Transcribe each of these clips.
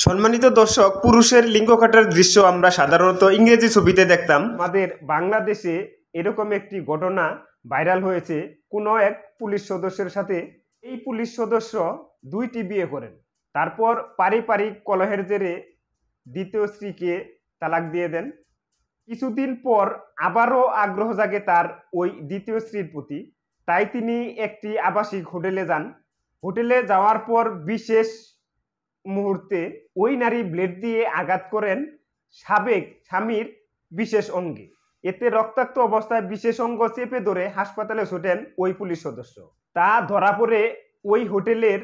সম্মানিত দর্শক, পুরুষের লিঙ্গ কাটার দৃশ্য আমরা সাধারণত ইংরেজি ছবিতে দেখতাম। আমাদের বাংলাদেশে এরকম একটি ঘটনা ভাইরাল হয়েছে কোনো এক পুলিশ সদস্যের সাথে। এই পুলিশ সদস্য 2টি বিয়ে করেন, তারপর পারিবারিক কলহের জেরে দ্বিতীয় স্ত্রীকে তালাক দিয়ে দেন। কিছুদিন পর আবারও আগ্রহ জাগে তার ওই দ্বিতীয় স্ত্রীর প্রতি, তাই তিনি একটি আবাসিক হোটেলে যান। হোটেলে যাওয়ার পর বিশেষ মুহূর্তে ওই নারী ব্লেড দিয়ে আঘাত করেন সাবেক স্বামীর বিশেষ অঙ্গে। এতে রক্তাক্ত অবস্থায় বিশেষ অঙ্গ চেপে ধরে হাসপাতালে ছোটেন ওই পুলিশ সদস্য। তা ধরা পড়ে ওই হোটেলের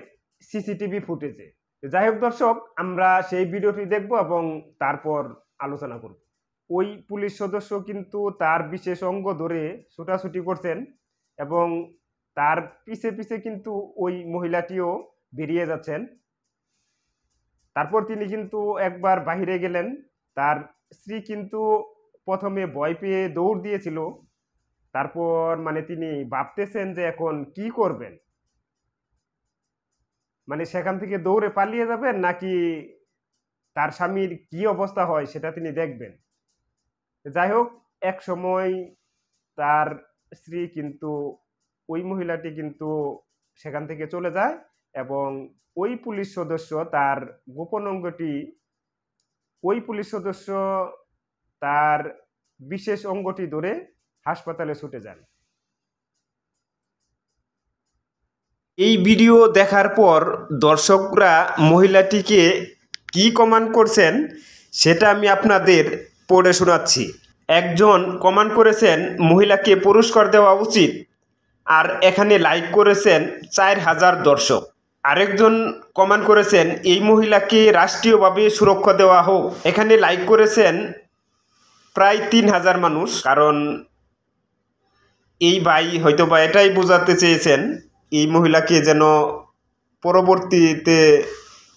সিসিটিভি ফুটেজে। যাই হোক দর্শক, আমরা সেই ভিডিওটি দেখব এবং তারপর আলোচনা করব। ওই পুলিশ সদস্য কিন্তু তার বিশেষ অঙ্গ ধরে ছোটাছুটি করছেন এবং তার পিছে পিছে কিন্তু ওই মহিলাটিও বেরিয়ে যাচ্ছেন। তারপর তিনি কিন্তু একবার বাহিরে গেলেন। তার স্ত্রী কিন্তু প্রথমে ভয় পেয়ে দৌড় দিয়েছিল। তারপর তিনি ভাবতেছেন যে এখন কি করবেন, সেখান থেকে দৌড়ে পালিয়ে যাবেন নাকি তার স্বামীর কি অবস্থা হয় সেটা তিনি দেখবেন। যাই হোক, এক সময় তার স্ত্রী কিন্তু ওই মহিলাটি কিন্তু সেখান থেকে চলে যায় এবং ওই পুলিশ সদস্য তার গোপন অঙ্গটি তার বিশেষ অঙ্গটি ধরে হাসপাতালে ছুটে যান। এই ভিডিও দেখার পর দর্শকরা মহিলাটিকে কি কমেন্ট করছেন সেটা আমি আপনাদের পড়ে শোনাচ্ছি। একজন কমেন্ট করেছেন মহিলাকে পুরস্কার দেওয়া উচিত, আর এখানে লাইক করেছেন 4000 দর্শক। আরেকজন কমেন্ট করেছেন এই মহিলাকে রাষ্ট্রীয়ভাবে সুরক্ষা দেওয়া হোক। এখানে লাইক করেছেন প্রায় 3000 মানুষ। কারণ এই ভাই হয়তোবা এটাই বোঝাতে চেয়েছেন এই মহিলাকে যেন পরবর্তীতে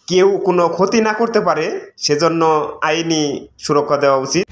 কেউ কোনো ক্ষতি না করতে পারে, সেজন্য আইনি সুরক্ষা দেওয়া উচিত।